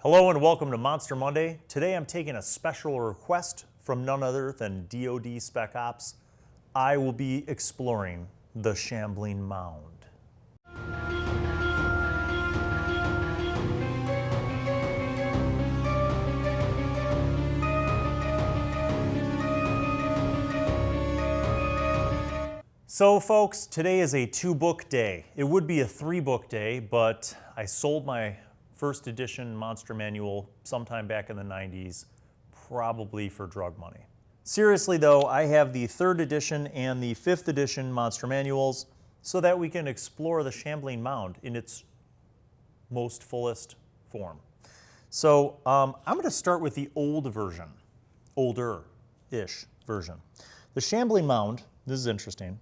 Hello and welcome to Monster Monday. Today I'm taking a special request from none other than DoD Spec Ops. I will be exploring the Shambling Mound. So folks, today is a 2-book day. It would be a 3-book day, but I sold my first edition monster manual sometime back in the 90s, probably for drug money. Seriously though, I have the 3rd edition and the 5th edition monster manuals so that we can explore the Shambling Mound in its most fullest form. So I'm going to start with the old version, older-ish version. The Shambling Mound, this is interesting.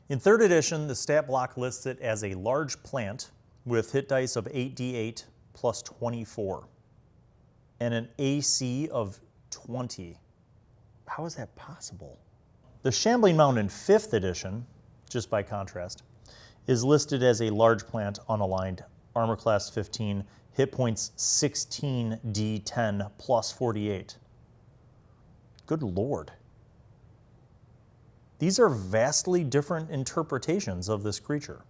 In 3rd edition, the stat block lists it as a large plant with hit dice of 8d8 plus 24 and an AC of 20. How is that possible? The Shambling Mound in 5th edition, just by contrast, is listed as a large plant unaligned, armor class 15, hit points 16d10 plus 48. Good Lord. These are vastly different interpretations of this creature.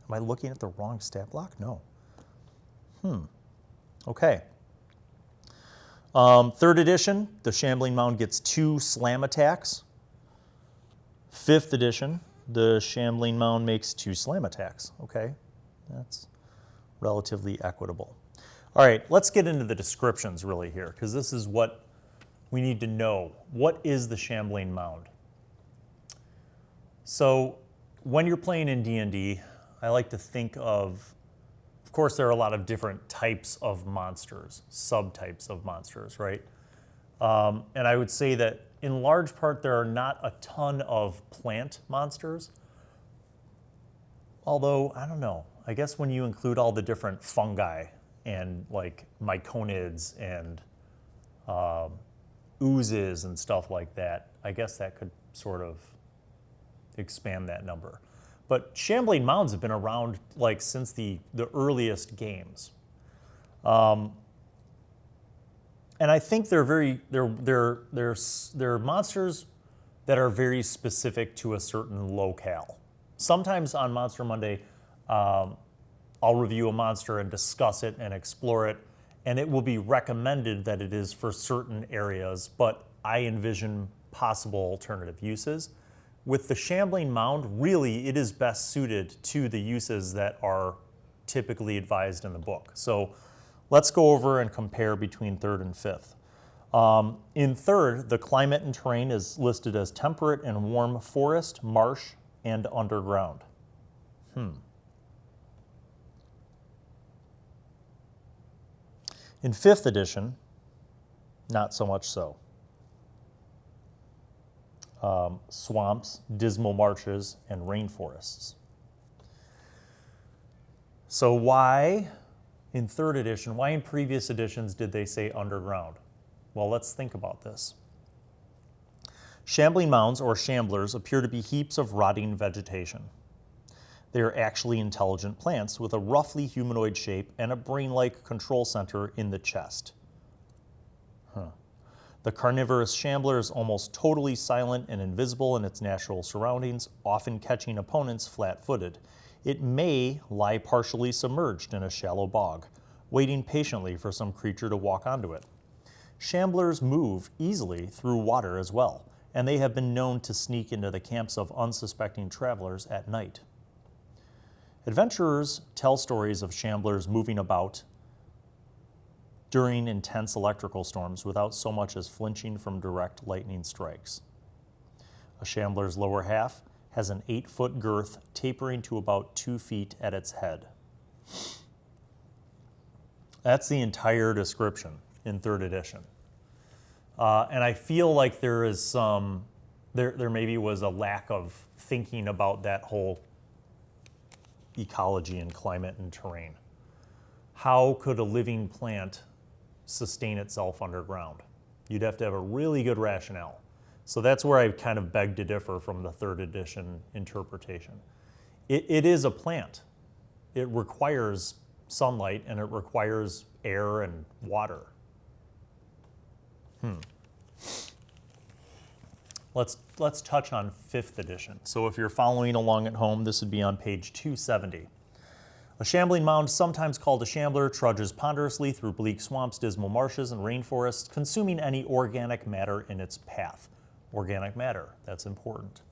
Am I looking at the wrong stat block? No. Okay. 3rd edition, the Shambling Mound gets 2 slam attacks. 5th edition, the Shambling Mound makes 2 slam attacks. Okay, that's relatively equitable. All right, let's get into the descriptions really here, because this is what we need to know. What is the Shambling Mound? So when you're playing in D&D, I like to think of course, there are a lot of different types of monsters, subtypes of monsters, right? And I would say that in large part, there are not a ton of plant monsters. Although, I don't know, I guess when you include all the different fungi and like myconids and oozes and stuff like that, I guess that could sort of expand that number. But Shambling Mounds have been around like since the earliest games, and I think they're monsters that are very specific to a certain locale. Sometimes on Monster Monday, I'll review a monster and discuss it and explore it, and it will be recommended that it is for certain areas, but I envision possible alternative uses. With the Shambling Mound, really, it is best suited to the uses that are typically advised in the book. So let's go over and compare between 3rd and 5th. In 3rd, the climate and terrain is listed as temperate and warm forest, marsh, and underground. In 5th edition, not so much so. Swamps, dismal marshes, and rainforests. So why in 3rd edition, why in previous editions did they say underground? Well, let's think about this. Shambling mounds or shamblers appear to be heaps of rotting vegetation. They are actually intelligent plants with a roughly humanoid shape and a brain-like control center in the chest. The carnivorous shambler is almost totally silent and invisible in its natural surroundings, often catching opponents flat-footed. It may lie partially submerged in a shallow bog, waiting patiently for some creature to walk onto it. Shamblers move easily through water as well, and they have been known to sneak into the camps of unsuspecting travelers at night. Adventurers tell stories of shamblers moving about during intense electrical storms without so much as flinching from direct lightning strikes. A shambler's lower half has an 8-foot girth tapering to about 2 feet at its head. That's the entire description in 3rd edition. And I feel like there is some, there maybe was a lack of thinking about that whole ecology and climate and terrain. How could a living plant sustain itself underground? You'd have to have a really good rationale. So that's where I kind of beg to differ from the 3rd edition interpretation. It is a plant. It requires sunlight and it requires air and water. Let's touch on 5th edition. So if you're following along at home, this would be on page 270. A shambling mound, sometimes called a shambler, trudges ponderously through bleak swamps, dismal marshes, and rainforests, consuming any organic matter in its path. Organic matter, that's important.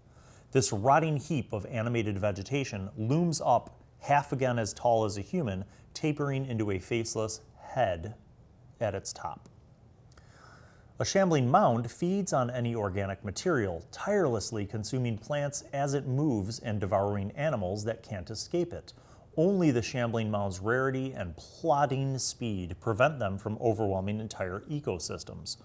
This rotting heap of animated vegetation looms up half again as tall as a human, tapering into a faceless head at its top. A shambling mound feeds on any organic material, tirelessly consuming plants as it moves and devouring animals that can't escape it. Only the shambling mound's rarity and plodding speed prevent them from overwhelming entire ecosystems.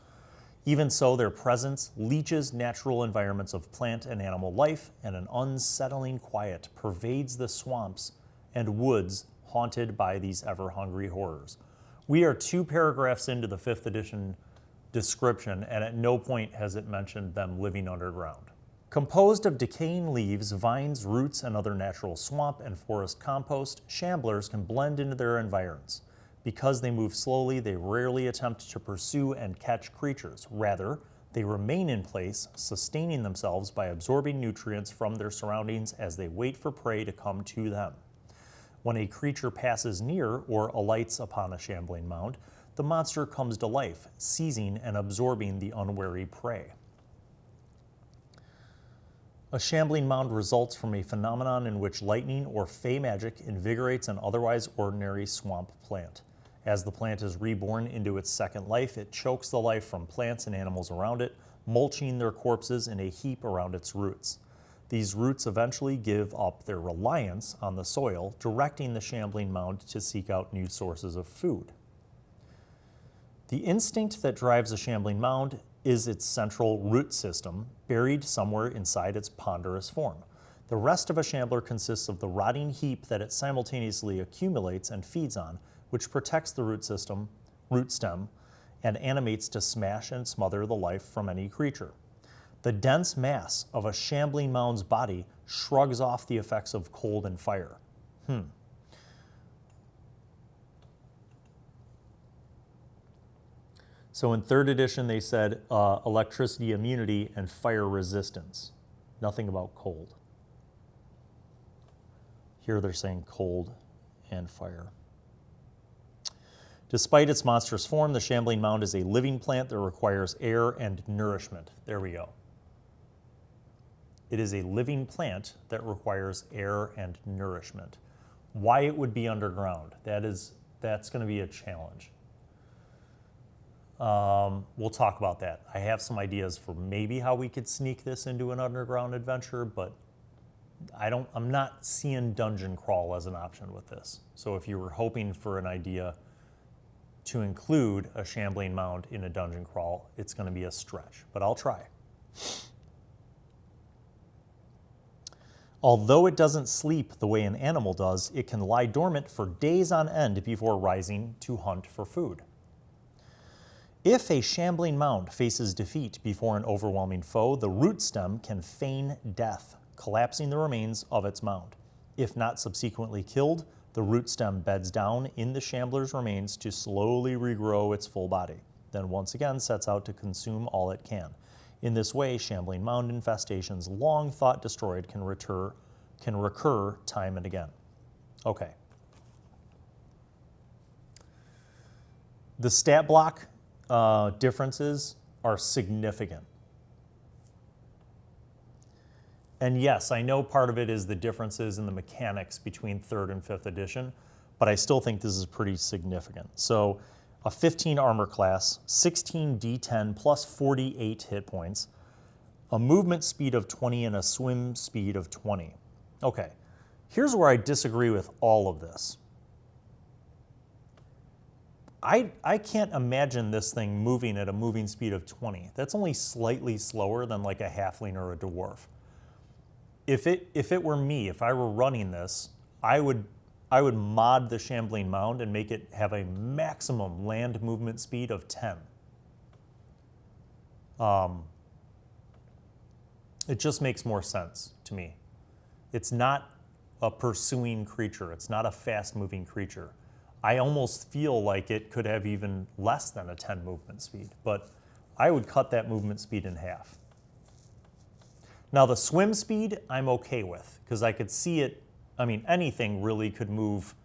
Even so, their presence leaches natural environments of plant and animal life, and an unsettling quiet pervades the swamps and woods haunted by these ever-hungry horrors. We are 2 paragraphs into the 5th edition description, and at no point has it mentioned them living underground. Composed of decaying leaves, vines, roots, and other natural swamp and forest compost, shamblers can blend into their environs. Because they move slowly, they rarely attempt to pursue and catch creatures. Rather, they remain in place, sustaining themselves by absorbing nutrients from their surroundings as they wait for prey to come to them. When a creature passes near or alights upon a shambling mound, the monster comes to life, seizing and absorbing the unwary prey. A shambling mound results from a phenomenon in which lightning or fey magic invigorates an otherwise ordinary swamp plant. As the plant is reborn into its second life, it chokes the life from plants and animals around it, mulching their corpses in a heap around its roots. These roots eventually give up their reliance on the soil, directing the shambling mound to seek out new sources of food. The instinct that drives a shambling mound is its central root system, buried somewhere inside its ponderous form. The rest of a shambler consists of the rotting heap that it simultaneously accumulates and feeds on, which protects the root stem, and animates to smash and smother the life from any creature. The dense mass of a shambling mound's body shrugs off the effects of cold and fire. So in 3rd edition, they said electricity immunity and fire resistance. Nothing about cold. Here they're saying cold and fire. Despite its monstrous form, the shambling mound is a living plant that requires air and nourishment. There we go. It is a living plant that requires air and nourishment. Why it would be underground, that's going to be a challenge. We'll talk about that. I have some ideas for maybe how we could sneak this into an underground adventure, but I'm not seeing dungeon crawl as an option with this. So if you were hoping for an idea to include a shambling mound in a dungeon crawl, it's going to be a stretch, but I'll try. Although it doesn't sleep the way an animal does, it can lie dormant for days on end before rising to hunt for food. If a shambling mound faces defeat before an overwhelming foe, the root stem can feign death, collapsing the remains of its mound. If not subsequently killed, the root stem beds down in the shambler's remains to slowly regrow its full body, then once again sets out to consume all it can. In this way, shambling mound infestations long thought destroyed can recur time and again. Okay. The stat block differences are significant. And yes, I know part of it is the differences in the mechanics between 3rd and 5th edition, but I still think this is pretty significant. So a 15 armor class, 16 D10 plus 48 hit points, a movement speed of 20 and a swim speed of 20. Okay, here's where I disagree with all of this. I can't imagine this thing moving at a moving speed of 20. That's only slightly slower than like a halfling or a dwarf. If it were me, if I were running this, I would mod the shambling mound and make it have a maximum land movement speed of 10. It just makes more sense to me. It's not a pursuing creature. It's not a fast-moving creature. I almost feel like it could have even less than a 10 movement speed, but I would cut that movement speed in half. Now the swim speed, I'm okay with, because I could see it, I mean, anything really could move.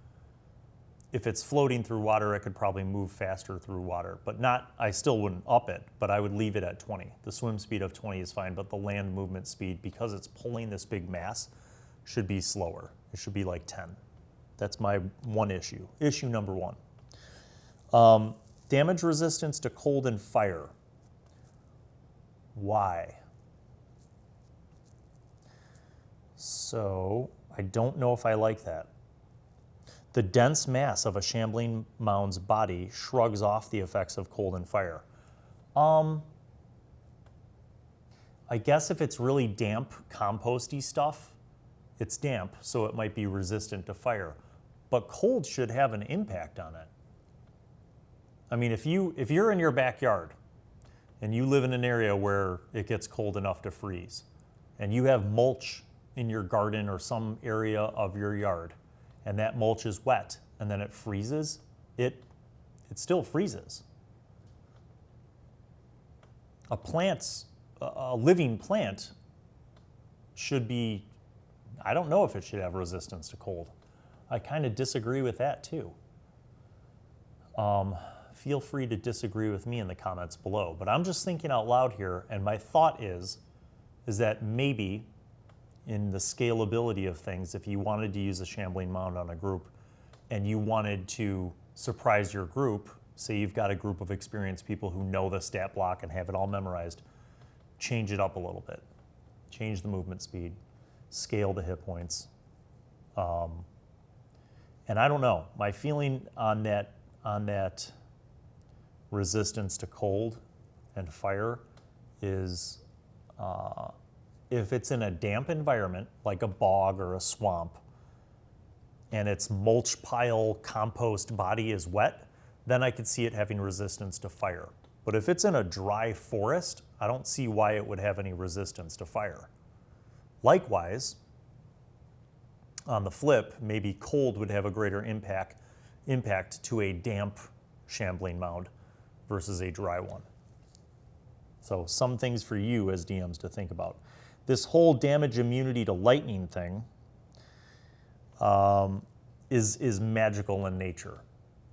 If it's floating through water, it could probably move faster through water, but not, I still wouldn't up it, but I would leave it at 20. The swim speed of 20 is fine, but the land movement speed, because it's pulling this big mass, should be slower. It should be like 10. That's my one issue. Issue number one. Damage resistance to cold and fire. Why? So I don't know if I like that. The dense mass of a Shambling Mound's body shrugs off the effects of cold and fire. I guess if it's really damp, composty stuff, it's damp, so it might be resistant to fire. But cold should have an impact on it. I mean, if you're in your backyard and you live in an area where it gets cold enough to freeze, and you have mulch in your garden or some area of your yard, and that mulch is wet, and then it freezes, it still freezes. A living plant should be, I don't know if it should have resistance to cold. I kind of disagree with that too. Feel free to disagree with me in the comments below, but I'm just thinking out loud here, and my thought is that maybe in the scalability of things, if you wanted to use a Shambling Mound on a group and you wanted to surprise your group, say you've got a group of experienced people who know the stat block and have it all memorized, change it up a little bit. Change the movement speed, scale the hit points. And I don't know, my feeling on that resistance to cold and fire is if it's in a damp environment, like a bog or a swamp, and its mulch pile compost body is wet, then I could see it having resistance to fire. But if it's in a dry forest, I don't see why it would have any resistance to fire. Likewise, on the flip, maybe cold would have a greater impact to a damp Shambling Mound versus a dry one. So some things for you as DMs to think about. This whole damage immunity to lightning thing is magical in nature,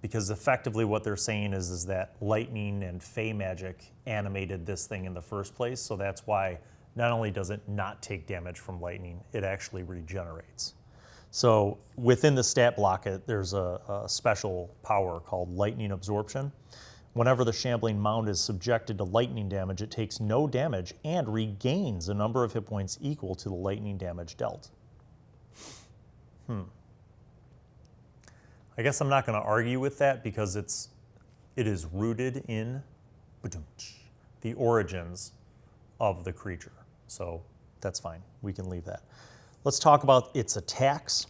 because effectively what they're saying is that lightning and fey magic animated this thing in the first place, so that's why not only does it not take damage from lightning, it actually regenerates. So within the stat block, there's a special power called lightning absorption. Whenever the Shambling Mound is subjected to lightning damage, it takes no damage and regains a number of hit points equal to the lightning damage dealt. I guess I'm not going to argue with that, because it is rooted in the origins of the creature. So that's fine. We can leave that. Let's talk about its attacks.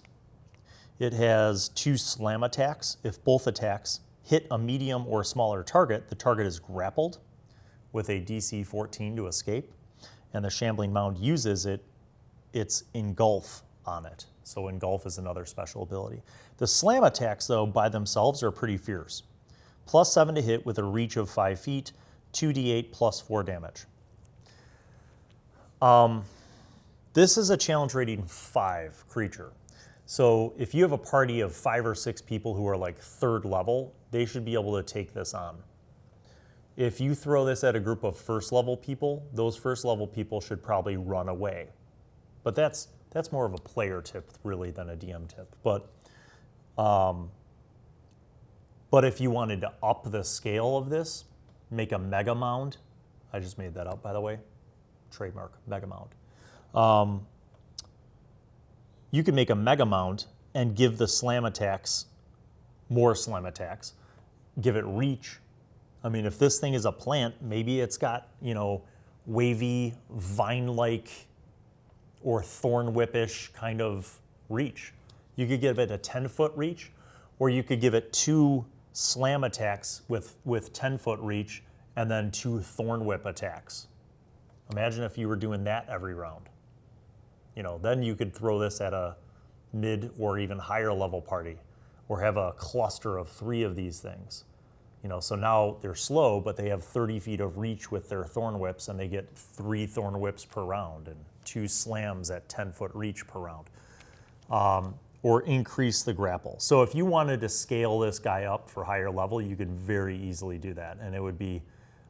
It has 2 slam attacks. If both attacks hit a medium or smaller target, the target is grappled with a DC 14 to escape, and the Shambling Mound uses its engulf on it. So engulf is another special ability. The slam attacks, though, by themselves are pretty fierce. +7 to hit with a reach of 5 feet, 2d8 plus 4 damage. This is a challenge rating 5 creature. So if you have a party of 5 or 6 people who are like 3rd level, they should be able to take this on. If you throw this at a group of 1st level people, those 1st level people should probably run away. But that's more of a player tip really than a DM tip. But if you wanted to up the scale of this, make a Mega Mound. I just made that up, by the way. Trademark, Mega Mound. You can make a Mega Mound and give the slam attacks more slam attacks. Give it reach. I mean, if this thing is a plant, maybe it's got, wavy, vine-like or thorn whip-ish kind of reach. You could give it a 10-foot reach, or you could give it 2 slam attacks with 10-foot reach and then 2 thorn whip attacks. Imagine if you were doing that every round. Then you could throw this at a mid or even higher level party. or have a cluster of 3 of these things. You know, so now they're slow, but they have 30 feet of reach with their thorn whips, and they get 3 thorn whips per round and 2 slams at 10-foot reach per round. Or increase the grapple. So if you wanted to scale this guy up for higher level, you could very easily do that. And it would be,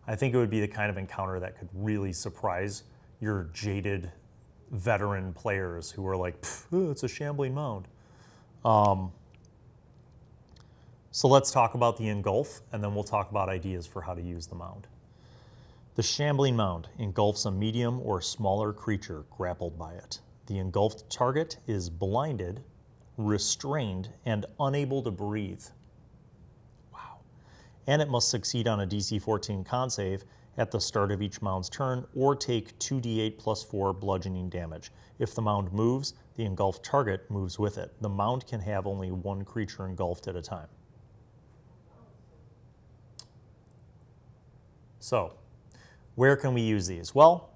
I think it would be the kind of encounter that could really surprise your jaded veteran players who are like, oh, it's a Shambling Mound. So let's talk about the engulf, and then we'll talk about ideas for how to use the mound. The Shambling Mound engulfs a medium or smaller creature grappled by it. The engulfed target is blinded, restrained, and unable to breathe. Wow. And it must succeed on a DC 14 con save at the start of each mound's turn, or take 2d8 plus 4 bludgeoning damage. If the mound moves, the engulfed target moves with it. The mound can have only 1 creature engulfed at a time. So, where can we use these? Well,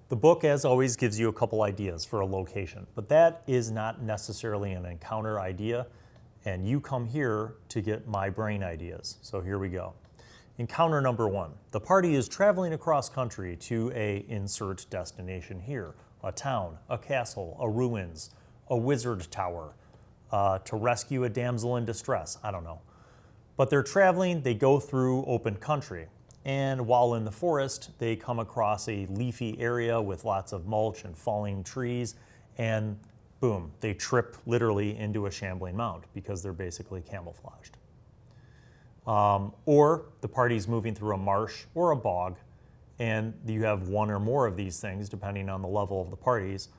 the book, as always, gives you a couple ideas for a location, but that is not necessarily an encounter idea, and you come here to get my brain ideas. So here we go. Encounter number 1. The party is traveling across country to a insert destination here. A town, a castle, a ruins, a wizard tower, to rescue a damsel in distress, I don't know. But they're traveling, they go through open country. And while in the forest, they come across a leafy area with lots of mulch and falling trees, and boom, they trip literally into a Shambling Mound because they're basically camouflaged. Or the party's moving through a marsh or a bog, and you have 1 or more of these things, depending on the level of the parties.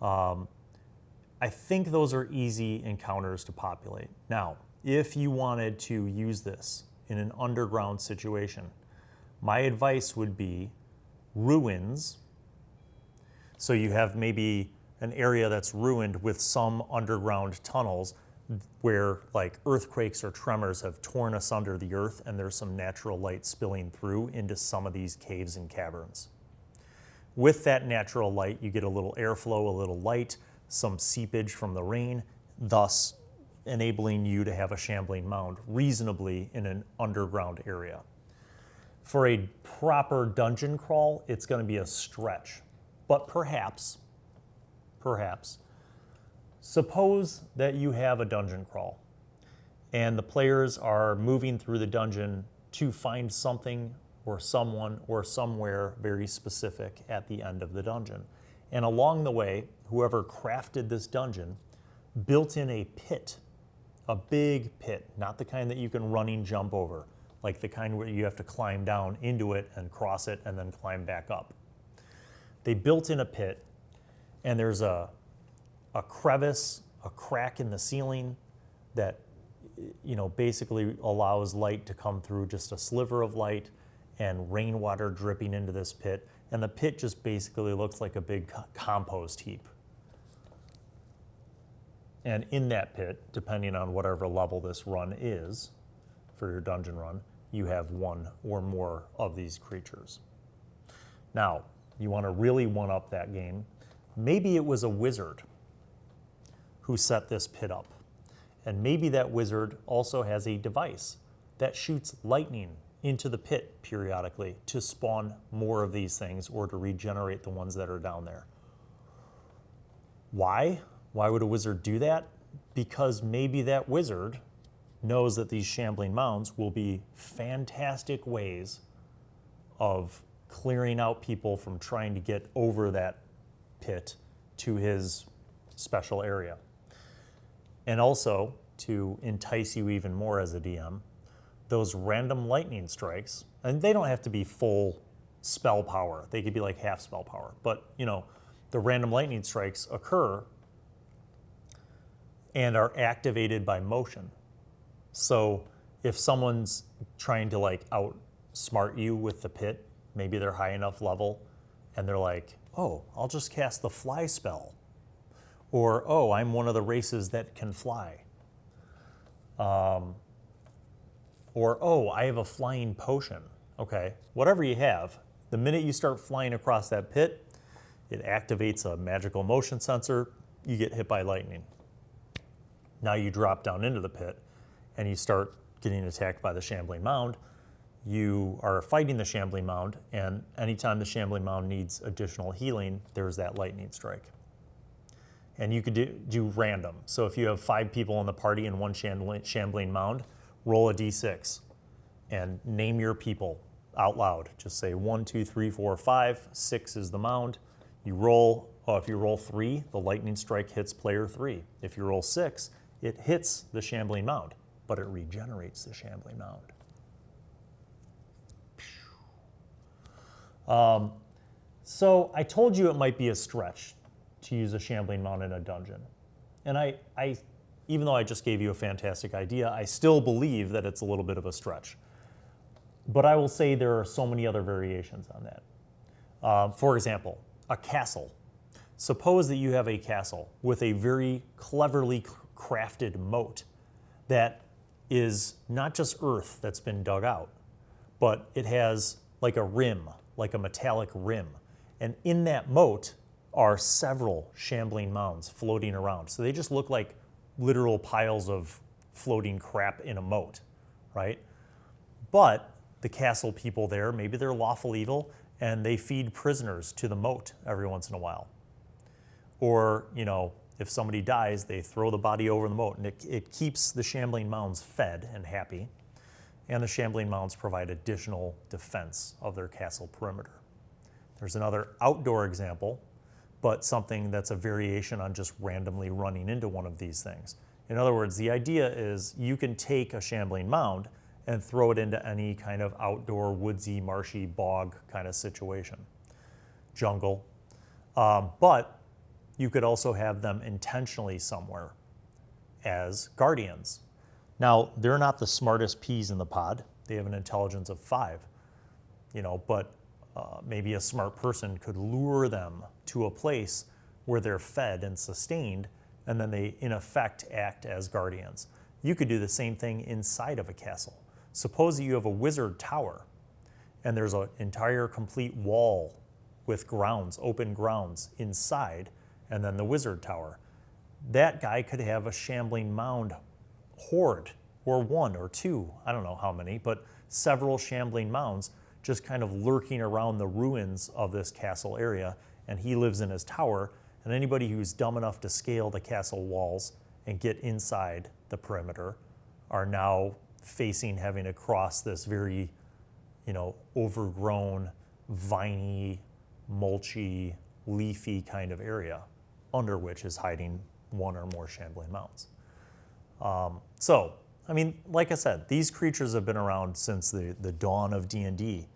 I think those are easy encounters to populate. Now, if you wanted to use this in an underground situation, my advice would be ruins. So you have maybe an area that's ruined with some underground tunnels where like earthquakes or tremors have torn asunder the earth, and there's some natural light spilling through into some of these caves and caverns. With that natural light, you get a little airflow, a little light, some seepage from the rain, thus enabling you to have a Shambling Mound reasonably in an underground area. For a proper dungeon crawl, it's going to be a stretch. But perhaps, suppose that you have a dungeon crawl and the players are moving through the dungeon to find something or someone or somewhere very specific at the end of the dungeon. And along the way, whoever crafted this dungeon built in a pit, a big pit, not the kind that you can running jump over, like the kind where you have to climb down into it and cross it and then climb back up. They built in a pit, and there's a crevice, a crack in the ceiling that, you know, basically allows light to come through, just a sliver of light, and rainwater dripping into this pit. And the pit just basically looks like a big compost heap. And in that pit, depending on whatever level this run is, for your dungeon run, you have 1 or more of these creatures. Now, you want to really one-up that game. Maybe it was a wizard who set this pit up. And maybe that wizard also has a device that shoots lightning into the pit periodically to spawn more of these things or to regenerate the ones that are down there. Why? Why would a wizard do that? Because maybe that wizard knows that these Shambling Mounds will be fantastic ways of clearing out people from trying to get over that pit to his special area. And also, to entice you even more as a DM, those random lightning strikes, and they don't have to be full spell power, they could be like half spell power, but you know, the random lightning strikes occur and are activated by motion. So if someone's trying to like outsmart you with the pit, maybe they're high enough level and they're like, oh, I'll just cast the fly spell. Or, oh, I'm one of the races that can fly. Or, oh, I have a flying potion. Okay, whatever you have, the minute you start flying across that pit, it activates a magical motion sensor, you get hit by lightning. Now you drop down into the pit and you start getting attacked by the Shambling Mound. You are fighting the Shambling Mound, and anytime the Shambling Mound needs additional healing, there's that lightning strike. And you could do random. So if you have 5 people in the party and one Shambling Mound, roll a d6 and name your people out loud. Just say 1, 2, 3, 4, 5. 6 is the mound. You roll, if you roll 3, the lightning strike hits player 3. If you roll 6, it hits the Shambling Mound, but it regenerates the Shambling Mound. So I told you it might be a stretch to use a Shambling Mound in a dungeon. And I, even though I just gave you a fantastic idea, I still believe that it's a little bit of a stretch. But I will say there are so many other variations on that. For example, a castle. Suppose that you have a castle with a very cleverly crafted moat that is not just earth that's been dug out, but it has like a rim, like a metallic rim. And in that moat are several Shambling Mounds floating around. So they just look like literal piles of floating crap in a moat, right? But the castle people there, maybe they're lawful evil, and they feed prisoners to the moat every once in a while. Or, you know, if somebody dies, they throw the body over the moat, and it keeps the Shambling Mounds fed and happy. And the Shambling Mounds provide additional defense of their castle perimeter. There's another outdoor example, but something that's a variation on just randomly running into one of these things. In other words, the idea is you can take a Shambling Mound and throw it into any kind of outdoor, woodsy, marshy, bog kind of situation, jungle. But you could also have them intentionally somewhere as guardians. Now, they're not the smartest peas in the pod. They have an intelligence of 5, you know, but maybe a smart person could lure them to a place where they're fed and sustained, and then they, in effect, act as guardians. You could do the same thing inside of a castle. Suppose that you have a wizard tower, and there's an entire complete wall with grounds, open grounds inside, and then the wizard tower. That guy could have a Shambling Mound horde, or 1 or 2, I don't know how many, but several Shambling Mounds just kind of lurking around the ruins of this castle area, and he lives in his tower, and anybody who's dumb enough to scale the castle walls and get inside the perimeter are now facing having to cross this very, you know, overgrown, viney, mulchy, leafy kind of area, under which is hiding 1 or more Shambling Mounds. So, I mean, like I said, these creatures have been around since the dawn of D&D.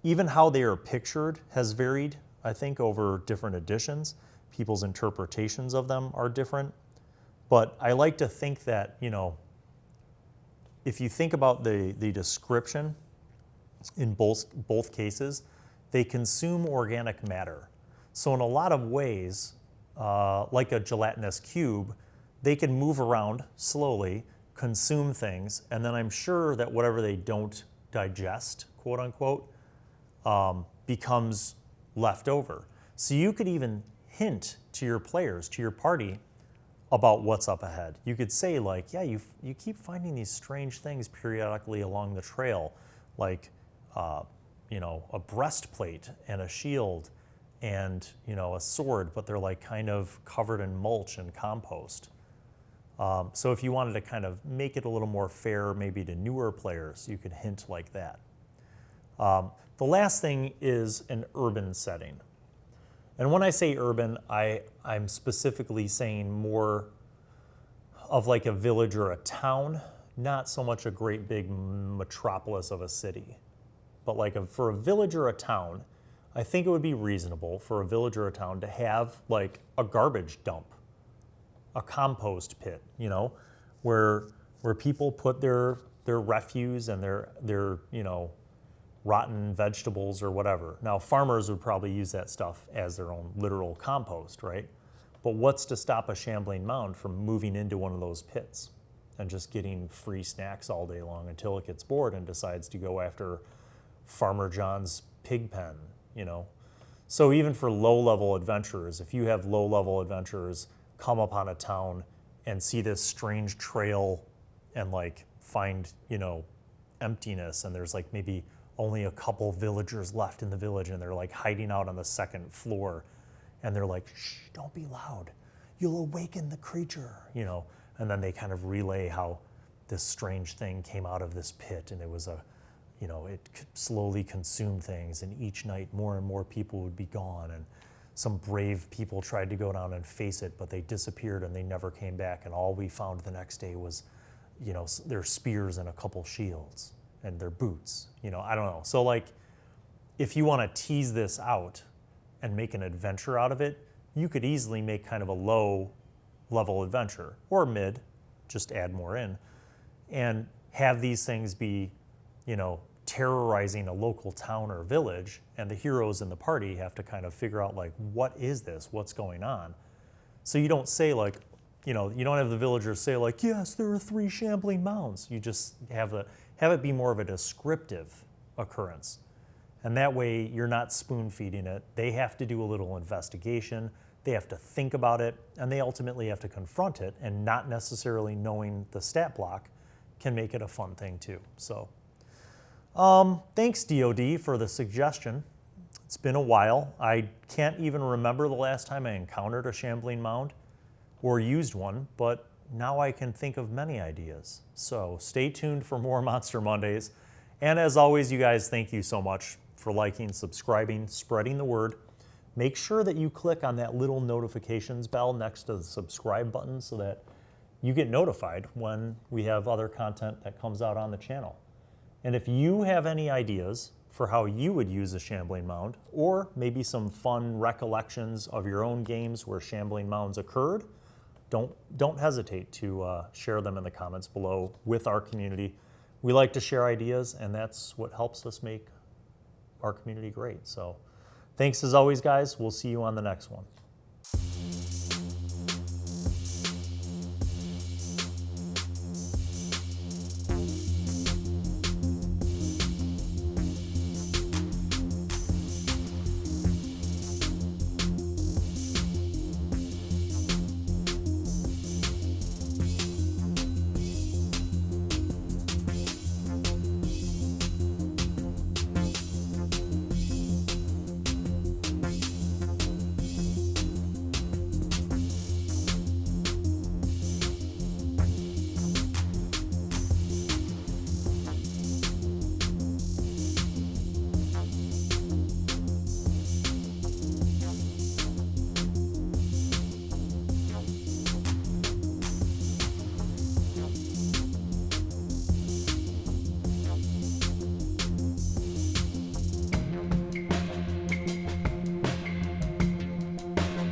Even how they are pictured has varied, I think, over different editions. People's interpretations of them are different. But I like to think that, you know, if you think about the description in both cases, they consume organic matter. So in a lot of ways, like a gelatinous cube, they can move around slowly, consume things, and then I'm sure that whatever they don't digest, quote unquote, becomes left over. So you could even hint to your players, to your party, about what's up ahead. You could say, like, yeah, you keep finding these strange things periodically along the trail, like, you know, a breastplate and a shield and, you know, a sword, but they're like kind of covered in mulch and compost. So if you wanted to kind of make it a little more fair, maybe to newer players, you could hint like that. The last thing is an urban setting. And when I say urban, I'm specifically saying more of like a village or a town, not so much a great big metropolis of a city. But like for a village or a town, I think it would be reasonable for a village or a town to have like a garbage dump, a compost pit, you know, where people put their refuse and their you know, rotten vegetables or whatever. Now, farmers would probably use that stuff as their own literal compost, right? But what's to stop a Shambling Mound from moving into one of those pits and just getting free snacks all day long until it gets bored and decides to go after Farmer John's pig pen, you know? So even for low-level adventurers, if you have low-level adventurers come upon a town and see this strange trail and like find, emptiness, and there's like maybe only a couple villagers left in the village, and they're like hiding out on the second floor, and they're like, shh, don't be loud, you'll awaken the creature, and then they kind of relay how this strange thing came out of this pit, and it was it slowly consumed things, and each night more and more people would be gone, and some brave people tried to go down and face it, but they disappeared and they never came back, and all we found the next day was, their spears and a couple shields and their boots, I don't know. So like, if you want to tease this out and make an adventure out of it, you could easily make kind of a low level adventure, or mid, just add more in, and have these things be, terrorizing a local town or village, and the heroes in the party have to kind of figure out like, what is this? What's going on? So you don't say like, you don't have the villagers say like, yes, there are 3 shambling mounds. You just have it be more of a descriptive occurrence. And that way you're not spoon feeding it. They have to do a little investigation. They have to think about it, and they ultimately have to confront it, and not necessarily knowing the stat block can make it a fun thing too. So thanks DoD for the suggestion. It's been a while. I can't even remember the last time I encountered a shambling mound or used one, but now I can think of many ideas. So stay tuned for more Monster Mondays. And as always, you guys, thank you so much for liking, subscribing, spreading the word. Make sure that you click on that little notifications bell next to the subscribe button so that you get notified when we have other content that comes out on the channel. And if you have any ideas for how you would use a shambling mound, or maybe some fun recollections of your own games where shambling mounds occurred, don't hesitate to share them in the comments below with our community. We like to share ideas, and that's what helps us make our community great. So thanks as always, guys. We'll see you on the next one.